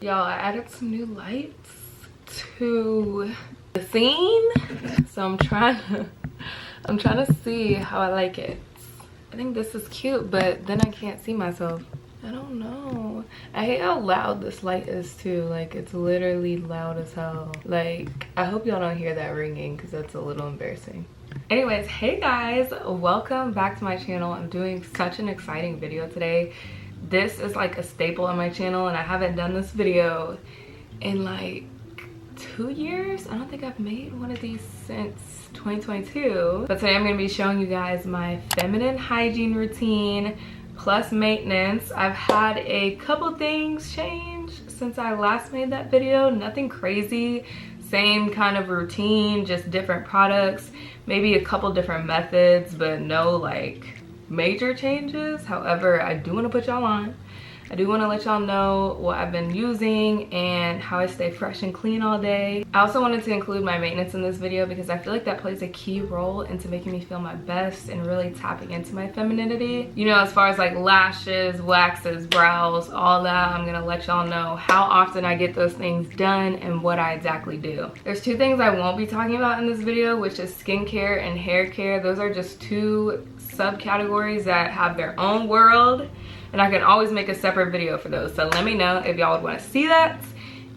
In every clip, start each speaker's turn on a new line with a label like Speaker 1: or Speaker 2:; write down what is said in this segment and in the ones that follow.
Speaker 1: Y'all, I added some new lights to the scene, so I'm trying to see how I like it. I think this is cute, but then I can't see myself. I don't know. I hate how loud this light is too. Like, it's literally loud as hell. Like, I hope y'all don't hear that ringing because that's a little embarrassing. Anyways, hey guys, welcome back to my channel. I'm doing such an exciting video today. This is like a staple on my channel and I haven't done this video in like 2 years. I don't think I've made one of these since 2022. But today I'm going to be showing you guys my feminine hygiene routine plus maintenance. I've had a couple things change since I last made that video. Nothing crazy. Same kind of routine, just different products. Maybe a couple different methods, but no like major changes. However, I do want to put y'all on. I do want to let y'all know what I've been using and how I stay fresh and clean all day. I also wanted to include my maintenance in this video because I feel like that plays a key role into making me feel my best and really tapping into my femininity. You know, as far as like lashes, waxes, brows, all that, I'm gonna let y'all know how often I get those things done and what I exactly do. There's two things I won't be talking about in this video, which is skincare and hair care. Those are just two subcategories that have their own world, and I can always make a separate video for those. So let me know if y'all would want to see that.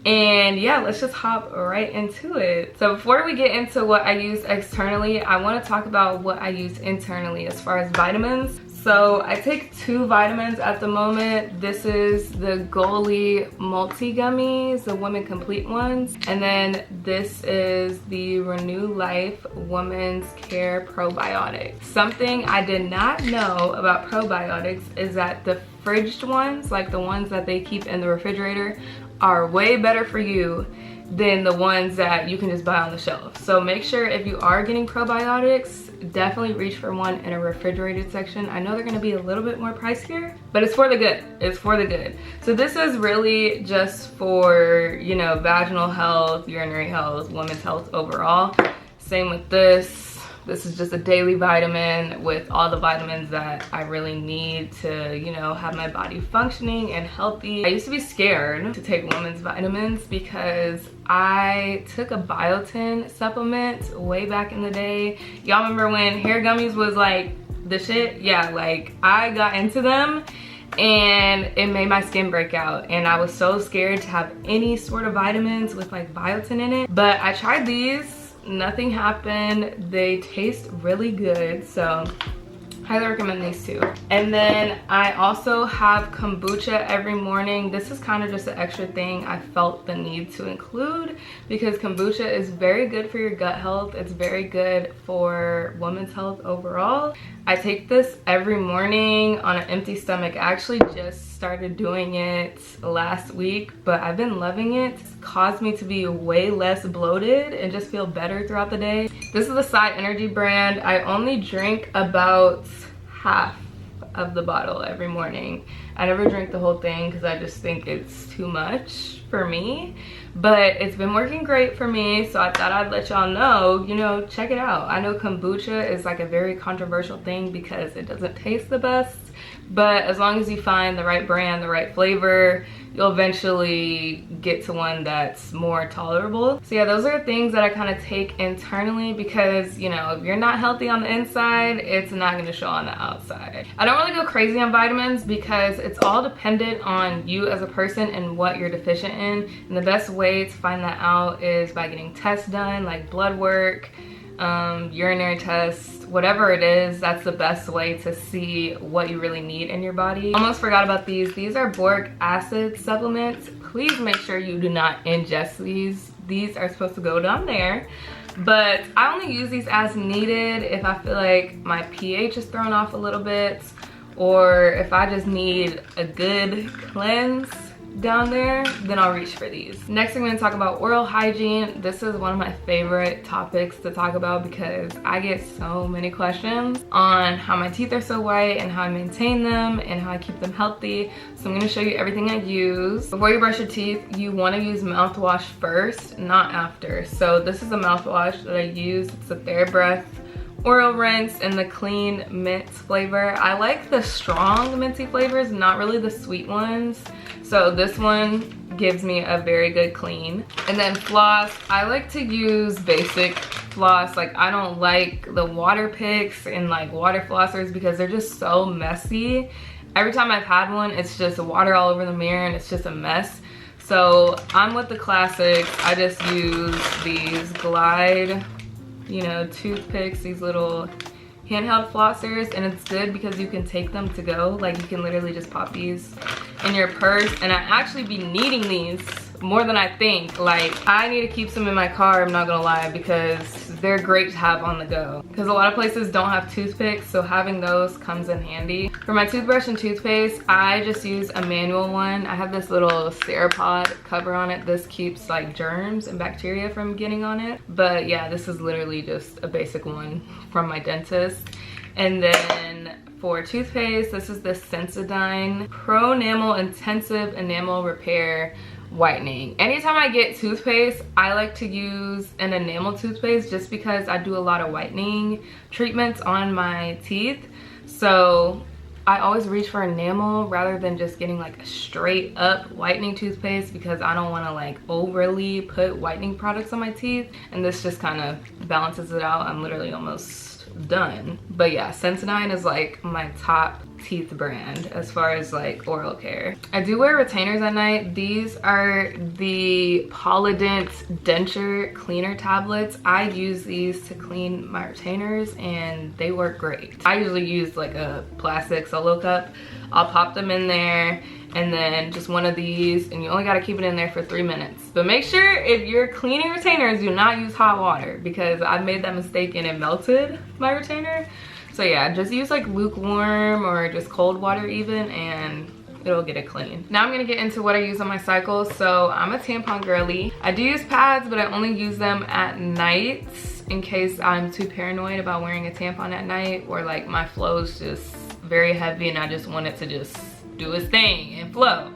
Speaker 1: And yeah, let's just hop right into it. So before we get into what I use externally, I want to talk about what I use internally as far as vitamins. So I take 2 vitamins at the moment. This is the Goli multi gummies, the Women Complete ones. And then this is the Renew Life Women's Care Probiotic. Something I did not know about probiotics is that the fridged ones, like the ones that they keep in the refrigerator, are way better for you than the ones that you can just buy on the shelf. So make sure if you are getting probiotics, definitely reach for one in a refrigerated section. I know they're going to be a little bit more pricier, but it's for the good. It's for the good. So this is really just for, you know, vaginal health, urinary health, women's health overall. Same with this. This is just a daily vitamin with all the vitamins that I really need to, you know, have my body functioning and healthy. I used to be scared to take women's vitamins because I took a biotin supplement way back in the day. Y'all remember when hair gummies was like the shit? Yeah, like I got into them and it made my skin break out, and I was so scared to have any sort of vitamins with like biotin in it. But I tried these. Nothing happened. They taste really good, so highly recommend these two. And then I also have kombucha every morning. This is kind of just an extra thing I felt the need to include because kombucha is very good for your gut health. It's very good for women's health overall. I take this every morning on an empty stomach. I actually just started doing it last week, but I've been loving it. It's caused me to be way less bloated and just feel better throughout the day. This is the Psy Energy brand. I only drink about half of the bottle every morning. I never drink the whole thing because I just think it's too much for me, but it's been working great for me, so I thought I'd let y'all know, you know, check it out. I know kombucha is like a very controversial thing because it doesn't taste the best, but as long as you find the right brand, the right flavor, you'll eventually get to one that's more tolerable. So yeah, those are things that I kind of take internally because, you know, if you're not healthy on the inside, it's not going to show on the outside. I don't really go crazy on vitamins because it's all dependent on you as a person and what you're deficient in. And the best way to find that out is by getting tests done, like blood work, urinary tests, whatever it is. That's the best way to see what you really need in your body. Almost forgot about these. These are boric acid supplements. Please make sure you do not ingest these. These are supposed to go down there, but I only use these as needed if I feel like my pH is thrown off a little bit, or if I just need a good cleanse down there, then I'll reach for these. Next, I'm going to talk about oral hygiene. This is one of my favorite topics to talk about because I get so many questions on how my teeth are so white and how I maintain them and how I keep them healthy. So I'm going to show you everything I use. Before you brush your teeth, you want to use mouthwash first, not after. So this is a mouthwash that I use. It's a TheraBreath oral rinse in the clean mint flavor. I like the strong minty flavors, not really the sweet ones. So So this one gives me a very good clean. And then floss, I like to use basic floss. Like, I don't like the water picks and like water flossers because they're just so messy. Every time I've had one, it's just water all over the mirror and it's just a mess. So I'm with the classics. I just use these Glide, you know, toothpicks, these little handheld flossers, and it's good because you can take them to go. Like, you can literally just pop these in your purse, and I actually be needing these more than I think. Like, I need to keep some in my car, I'm not gonna lie, because they're great to have on the go. Because a lot of places don't have toothpicks, so having those comes in handy. For my toothbrush and toothpaste, I just use a manual one. I have this little Serapod cover on it. This keeps like germs and bacteria from getting on it. But yeah, this is literally just a basic one from my dentist. And then for toothpaste, this is the Sensodyne Pro Enamel Intensive Enamel Repair Whitening. Anytime I get toothpaste, I like to use an enamel toothpaste just because I do a lot of whitening treatments on my teeth. So I always reach for enamel rather than just getting like a straight up whitening toothpaste because I don't want to like overly put whitening products on my teeth. And this just kind of balances it out. I'm literally almost done. But yeah, Sensodyne is like my top teeth brand as far as like oral care. I do wear retainers at night. These are the Polident denture cleaner tablets. I use these to clean my retainers and they work great. I usually use like a plastic solo cup. I'll pop them in there and then just one of these, and you only got to keep it in there for 3 minutes. But make sure if you're cleaning retainers, do not use hot water because I've made that mistake and it melted my retainer. So yeah, just use like lukewarm or just cold water even, and it'll get it clean. Now I'm gonna get into what I use on my cycle. So I'm a tampon girly. I do use pads, but I only use them at night in case I'm too paranoid about wearing a tampon at night, or like my flow's just very heavy and I just want it to just do its thing and flow.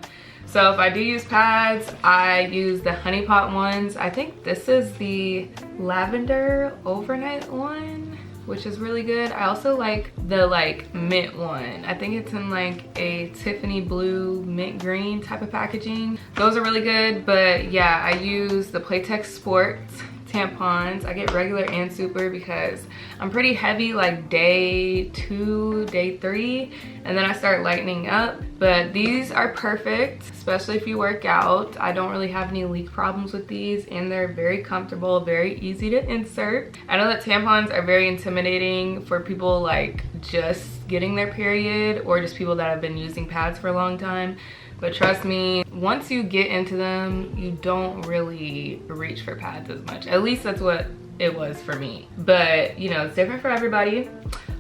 Speaker 1: So if I do use pads, I use the Honey Pot ones. I think this is the lavender overnight one, which is really good. I also like the like mint one. I think it's in like a Tiffany blue mint green type of packaging. Those are really good. But yeah, I use the Playtex Sports tampons. I get regular and super because I'm pretty heavy like day 2, day 3, and then I start lightening up. But these are perfect, especially if you work out. I don't really have any leak problems with these, and they're very comfortable, very easy to insert. I know that tampons are very intimidating for people like just getting their period or just people that have been using pads for a long time. But trust me, once you get into them, you don't really reach for pads as much. At least that's what it was for me. But, you know, it's different for everybody.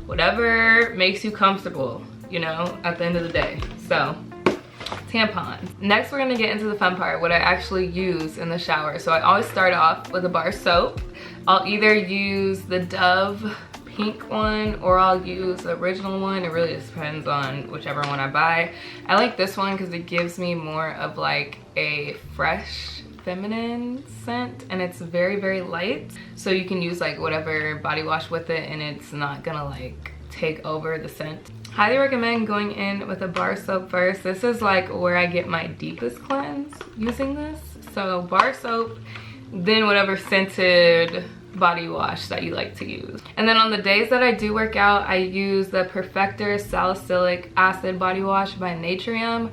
Speaker 1: Whatever makes you comfortable, you know, at the end of the day. So, tampons. Next, we're gonna get into the fun part, what I actually use in the shower. So I always start off with a bar soap. I'll either use the Dove pink one or I'll use the original one. It really just depends on whichever one I buy. I like this one because it gives me more of like a fresh feminine scent, and it's very, very light. So you can use like whatever body wash with it and it's not gonna like take over the scent. Highly recommend going in with a bar soap first. This is like where I get my deepest cleanse using this. So bar soap, then whatever scented body wash that you like to use. And then on the days that I do work out, I use the Perfector Salicylic Acid Body Wash by Naturium.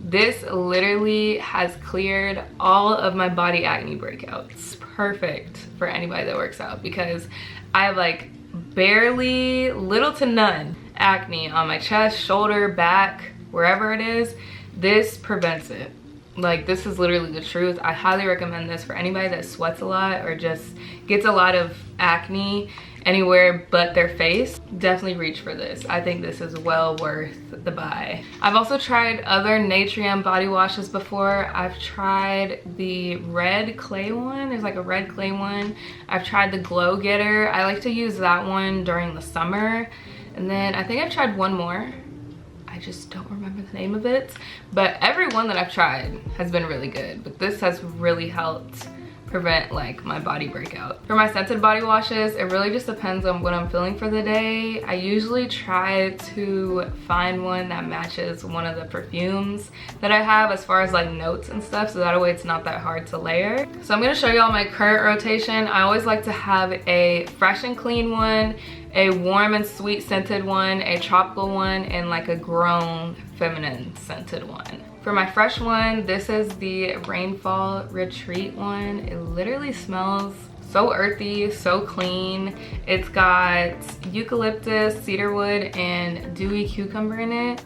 Speaker 1: This literally has cleared all of my body acne breakouts. Perfect for anybody that works out because I have like barely, little to none acne on my chest, shoulder, back, wherever it is. This prevents it. Like, this is literally the truth. I highly recommend this for anybody that sweats a lot or just gets a lot of acne anywhere but their face. Definitely reach for this. I think this is well worth the buy. I've also tried other Naturium body washes before. I've tried the red clay one. There's like a red clay one. I've tried the Glow Getter. I like to use that one during the summer. And then I think I've tried one more. I just don't remember the name of it, but every one that I've tried has been really good. But this has really helped prevent like my body breakout. For my scented body washes, it really just depends on what I'm feeling for the day. I usually try to find one that matches one of the perfumes that I have as far as like notes and stuff, so that way it's not that hard to layer. So I'm gonna show y'all my current rotation. I always like to have a fresh and clean one, a warm and sweet scented one, a tropical one, and like a grown feminine scented one. For my fresh one, this is the Rainfall Retreat one. It literally smells so earthy, so clean. It's got eucalyptus, cedarwood, and dewy cucumber in it.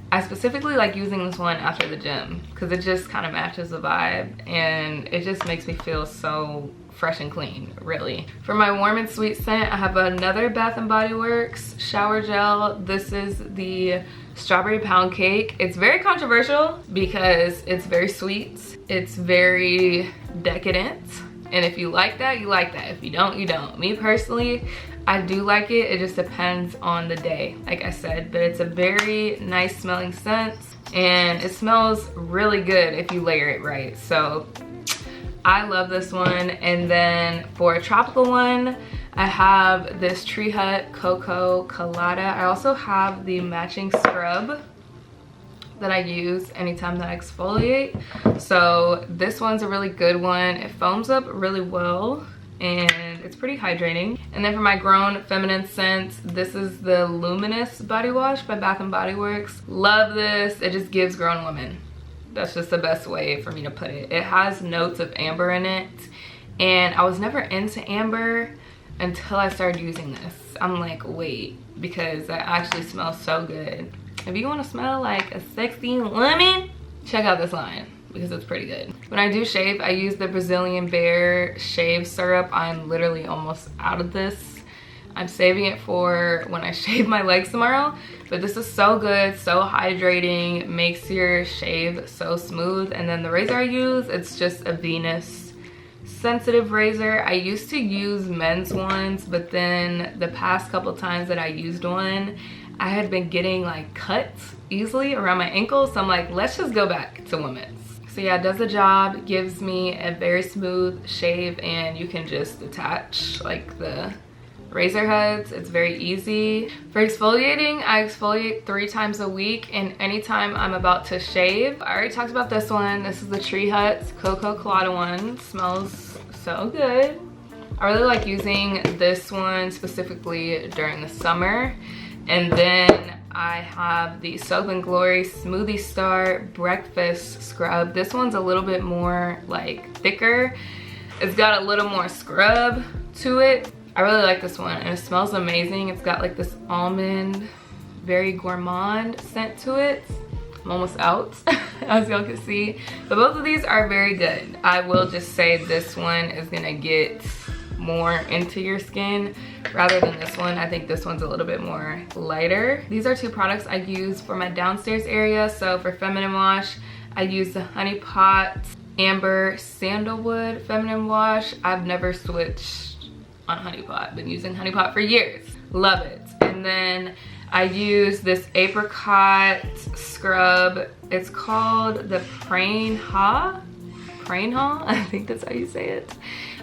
Speaker 1: I specifically like using this one after the gym because it just kind of matches the vibe and it just makes me feel so fresh and clean, really. For my warm and sweet scent, I have another Bath & Body Works shower gel. This is the Strawberry Pound Cake. It's very controversial because it's very sweet. It's very decadent. And if you like that, you like that. If you don't, you don't. Me personally, I do like it. It just depends on the day, like I said. But it's a very nice smelling scent and it smells really good if you layer it right. So I love this one. And then for a tropical one, I have this Tree Hut Cocoa Colada. I also have the matching scrub that I use anytime that I exfoliate. So this one's a really good one. It foams up really well and it's pretty hydrating. And then for my grown feminine scent, this is the Luminous body wash by Bath & Body Works. Love this. It just gives grown women. That's just the best way for me to put it. It has notes of amber in it and I was never into amber until I started using this. I'm like, wait, because that actually smells so good. If you want to smell like a sexy woman, check out this line because it's pretty good. When I do shave, I use the Brazilian Bear shave syrup. I'm literally almost out of this. I'm saving it for when I shave my legs tomorrow, but this is so good, so hydrating, makes your shave so smooth. And then the razor I use, it's just a Venus sensitive razor. I used to use men's ones, but then the past couple times that I used one, I had been getting like cuts easily around my ankles, so I'm like, let's just go back to women's. So yeah, it does the job, gives me a very smooth shave, and you can just attach like the razor heads. It's very easy. For exfoliating, I exfoliate 3 times a week, and anytime I'm about to shave. I already talked about this one. This is the Tree Hut Cocoa Colada one. Smells so good. I really like using this one specifically during the summer. And then I have the Soap and Glory Smoothie Star Breakfast Scrub. This one's a little bit more like thicker. It's got a little more scrub to it. I really like this one and it smells amazing. It's got like this almond, very gourmand scent to it. I'm almost out, as y'all can see. But both of these are very good. I will just say this one is gonna get more into your skin rather than this one. I think this one's a little bit more lighter. These are 2 products I use for my downstairs area. So for feminine wash, I use the Honey Pot Amber Sandalwood Feminine Wash. I've never switched on Honey Pot. Been using Honey Pot for years. Love it. And then I use this apricot scrub. It's called the Prain Ha. I think that's how you say it.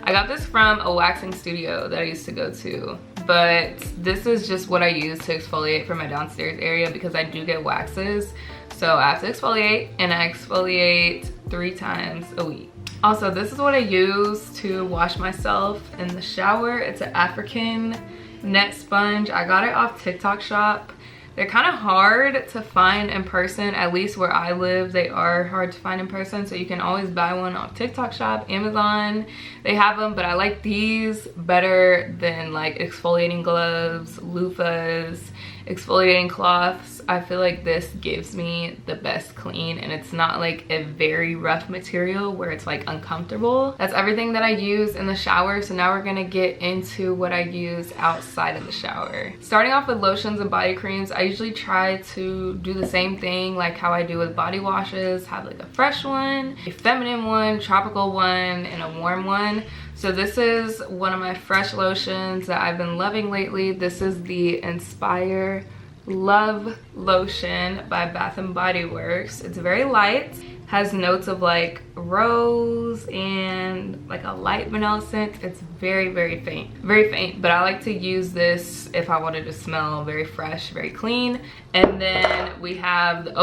Speaker 1: I got this from a waxing studio that I used to go to, but this is just what I use to exfoliate for my downstairs area because I do get waxes. So I have to exfoliate, and I exfoliate 3 times a week. Also, this is what I use to wash myself in the shower. It's an African net sponge. I got it off TikTok Shop. They're kind of hard to find in person, at least where I live. They are hard to find in person, so you can always buy one off TikTok Shop, Amazon. They have them, but I like these better than like exfoliating gloves, loofahs, exfoliating cloths. I feel like this gives me the best clean, and it's not like a very rough material where it's like uncomfortable. That's everything that I use in the shower. So now we're gonna get into what I use outside of the shower. Starting off with lotions and body creams, I usually try to do the same thing like how I do with body washes. Have like a fresh one, a feminine one, tropical one, and a warm one. So this is one of my fresh lotions that I've been loving lately. This is the Inspire Love Lotion by Bath and Body Works. It's very light, has notes of like rose and like a light vanilla scent. It's very faint, but I like to use this if I wanted to smell very fresh, very clean. And then we have the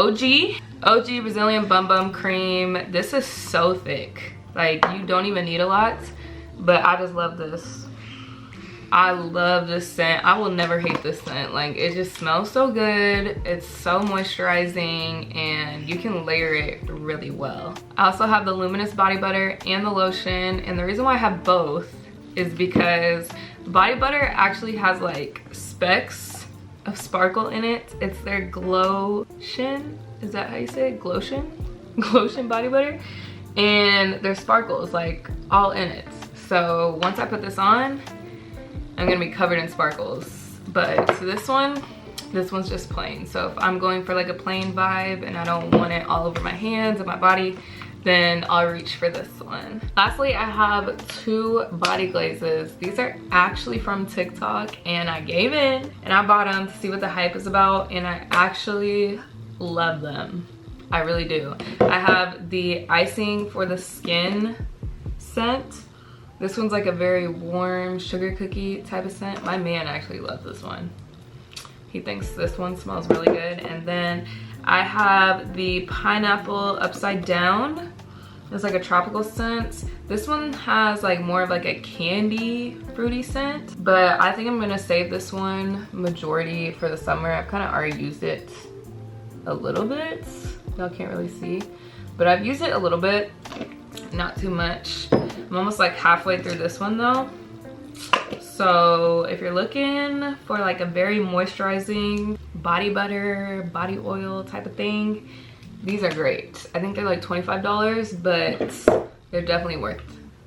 Speaker 1: OG Brazilian Bum Bum Cream. This is so thick, like you don't even need a lot, but I just love this. I love this scent. I will never hate this scent. Like, it just smells so good. It's so moisturizing and you can layer it really well. I also have the Luminous body butter and the lotion, and the reason why I have both is because the body butter actually has like specks of sparkle in it. It's their Glotion. Is that how you say it? Glotion? Glotion body butter. And there's sparkles like all in it. So once I put this on, I'm gonna be covered in sparkles. But this one's just plain. So if I'm going for like a plain vibe and I don't want it all over my hands and my body, then I'll reach for this one. Lastly, I have 2 body glazes. These are actually from TikTok and I gave in and I bought them to see what the hype is about, and I actually love them. I really do. I have the Icing for the Skin scent. This one's like a very warm sugar cookie type of scent. My man actually loves this one. He thinks this one smells really good. And then I have the Pineapple Upside Down. It's like a tropical scent. This one has like more of like a candy fruity scent, but I think I'm gonna save this one majority for the summer. I've kind of already used it a little bit. Y'all can't really see, but I've used it a little bit, not too much. I'm almost like halfway through this one though. So if you're looking for like a very moisturizing body butter, body oil type of thing, these are great. I think they're like $25, but they're definitely worth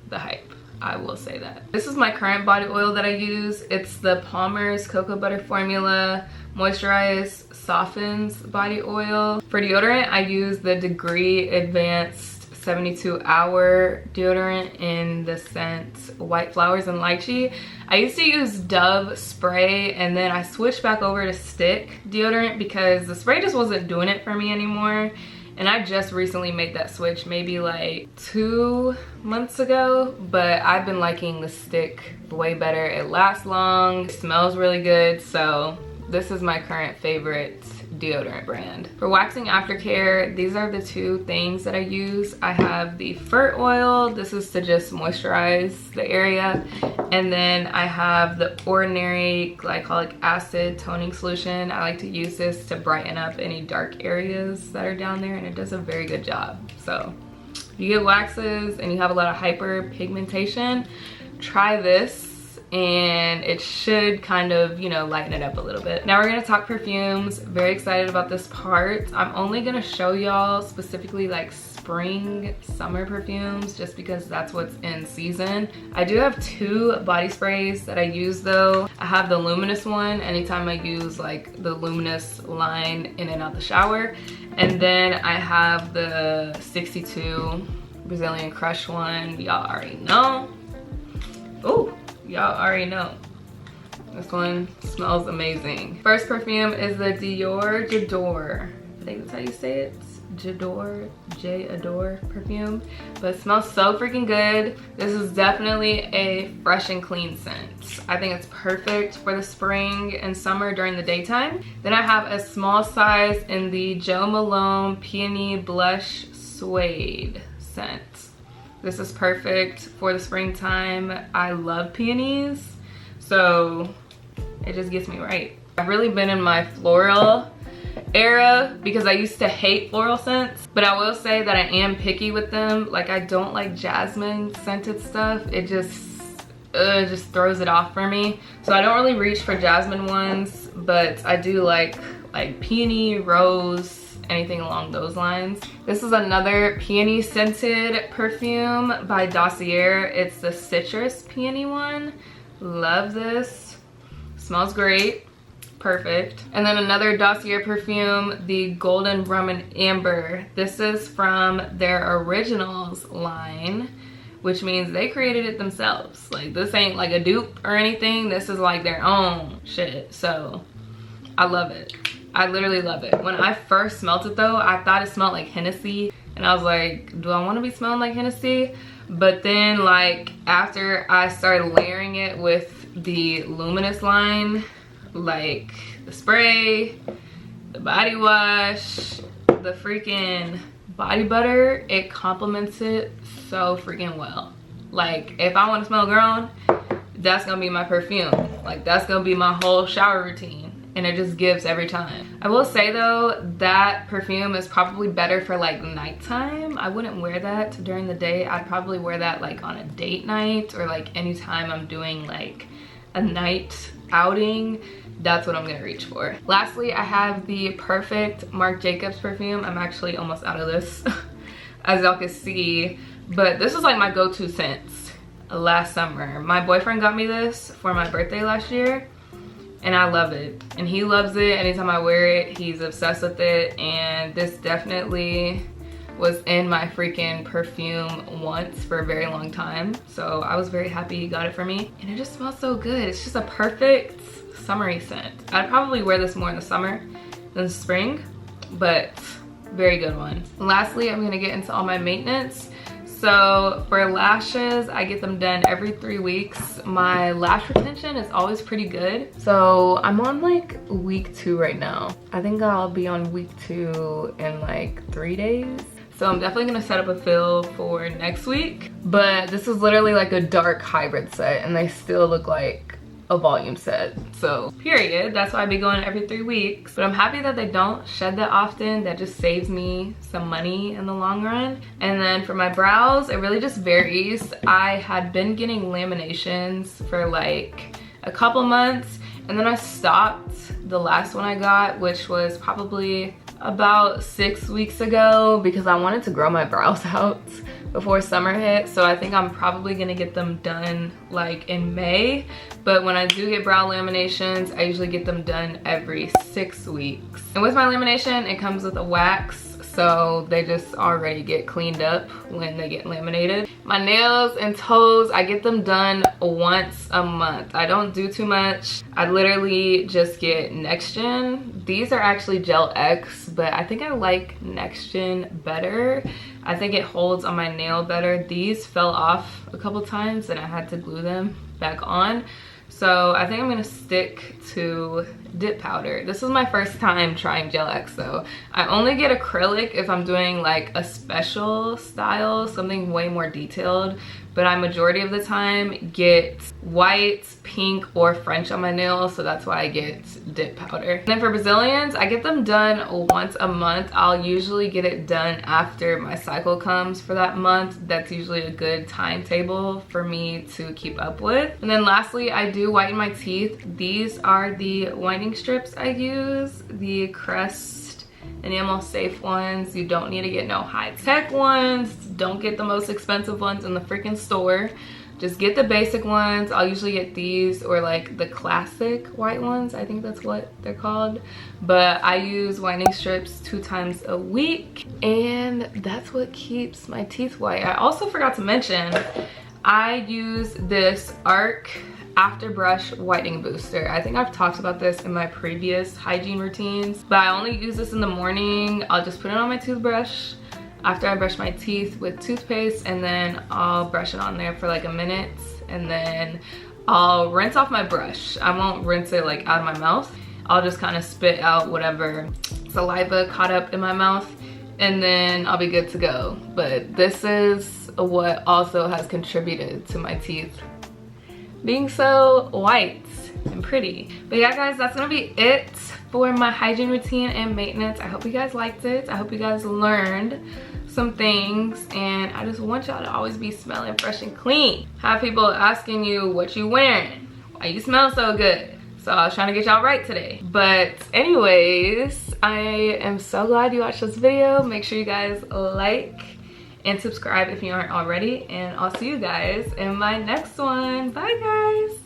Speaker 1: the hype. I will say that. This is my current body oil that I use. It's the Palmer's Cocoa Butter Formula Moisturize Softens Body Oil. For deodorant, I use the Degree Advanced 72-hour deodorant in the scent White Flowers and Lychee. I used to use Dove spray and then I switched back over to stick deodorant because the spray just wasn't doing it for me anymore. And I just recently made that switch maybe like 2 months ago, but I've been liking the stick way better. It lasts long, it smells really good, so this is my current favorite deodorant brand. For waxing aftercare, these are the 2 things that I use. I have the Fur Oil. This is to just moisturize the area. And then I have the Ordinary Glycolic Acid Toning Solution. I like to use this to brighten up any dark areas that are down there, and it does a very good job. So if you get waxes and you have a lot of hyperpigmentation, try this. And it should kind of, you know, lighten it up a little bit. Now we're gonna talk perfumes. Very excited about this part. I'm only gonna show y'all specifically like spring, summer perfumes just because that's what's in season. I do have 2 body sprays that I use though. I have the Luminous one anytime I use like the Luminous line in and out the shower. And then I have the 62 Brazilian Crush one. Y'all already know. Ooh. Y'all already know. This one smells amazing. First perfume is the Dior J'adore. I think that's how you say it. J'adore, J'adore perfume. But it smells so freaking good. This is definitely a fresh and clean scent. I think it's perfect for the spring and summer during the daytime. Then I have a small size in the Jo Malone Peony Blush Suede scent. This is perfect for the springtime. I love peonies, so it just gets me right. I've really been in my floral era because I used to hate floral scents, but I will say that I am picky with them. Like, I don't like jasmine scented stuff. It just throws it off for me. So I don't really reach for jasmine ones, but I do like peony, rose, anything along those lines. This is another peony scented perfume by Dossier. It's the citrus peony one. Love this. Smells great. Perfect. And then another Dossier perfume, the Golden Rum and Amber. This is from their Originals line, which means they created it themselves. Like, this ain't like a dupe or anything. This is like their own shit. So I love it. I literally love it. When I first smelled it though, I thought it smelled like Hennessy. And I was like, do I want to be smelling like Hennessy? But then like after I started layering it with the Luminous line, like the spray, the body wash, the freaking body butter, it complements it so freaking well. Like if I want to smell grown, that's gonna be my perfume. Like that's gonna be my whole shower routine, and it just gives every time. I will say though, that perfume is probably better for like nighttime. I wouldn't wear that during the day. I'd probably wear that like on a date night, or like anytime I'm doing like a night outing. That's what I'm gonna reach for. Lastly, I have the Perfect Marc Jacobs perfume. I'm actually almost out of this, as y'all can see. But this is like my go-to scent last summer. My boyfriend got me this for my birthday last year, and I love it. And he loves it. Anytime I wear it, he's obsessed with it. And this definitely was in my freaking perfume once for a very long time. So I was very happy he got it for me. And it just smells so good. It's just a perfect summery scent. I'd probably wear this more in the summer than spring, but very good one. Lastly, I'm gonna get into all my maintenance. So for lashes, I get them done every 3 weeks. My lash retention is always pretty good. So I'm on like week 2 right now. I think I'll be on week 2 in like 3 days. So I'm definitely gonna set up a fill for next week. But this is literally like a dark hybrid set, and they still look like a volume set. So period, that's why I be going every 3 weeks. But I'm happy that they don't shed that often. That just saves me some money in the long run. And then for my brows, it really just varies. I had been getting laminations for like a couple months, and then I stopped the last one I got, which was probably about 6 weeks ago, because I wanted to grow my brows out before summer hit. So I think I'm probably gonna get them done like in May. But when I do get brow laminations, I usually get them done every 6 weeks. And with my lamination, it comes with a wax, so they just already get cleaned up when they get laminated. My nails and toes, I get them done once a month. I don't do too much. I literally just get Next Gen. These are actually Gel X, but I think I like Next Gen better. I think it holds on my nail better. These fell off a couple times and I had to glue them back on. So I think I'm gonna stick to dip powder. This is my first time trying Gel X though. I only get acrylic if I'm doing like a special style, something way more detailed. But I majority of the time get white, pink, or French on my nails, so that's why I get dip powder. And then for Brazilians, I get them done once a month. I'll usually get it done after my cycle comes for that month. That's usually a good timetable for me to keep up with. And then lastly, I do whiten my teeth. These are the whitening strips I use, the Crest enamel safe ones. You don't need to get no high-tech ones. Don't get the most expensive ones in the freaking store. Just get the basic ones. I'll usually get these, or like the classic white ones. I think that's what they're called. But I use whitening strips 2 times a week, and that's what keeps my teeth white. I also forgot to mention, I use this Arc After Brush Whitening Booster. I think I've talked about this in my previous hygiene routines, but I only use this in the morning. I'll just put it on my toothbrush after I brush my teeth with toothpaste, and then I'll brush it on there for like a minute, and then I'll rinse off my brush. I won't rinse it like out of my mouth. I'll just kind of spit out whatever saliva caught up in my mouth, and then I'll be good to go. But this is what also has contributed to my teeth being so white and pretty. But yeah guys, that's gonna be it for my hygiene routine and maintenance. I hope you guys liked it. I hope you guys learned some things, and I just want y'all to always be smelling fresh and clean. Have people asking you what you wearing, why you smell so good. So I was trying to get y'all right today. But anyways, I am so glad you watched this video. Make sure you guys like and subscribe if you aren't already, and I'll see you guys in my next one. Bye guys.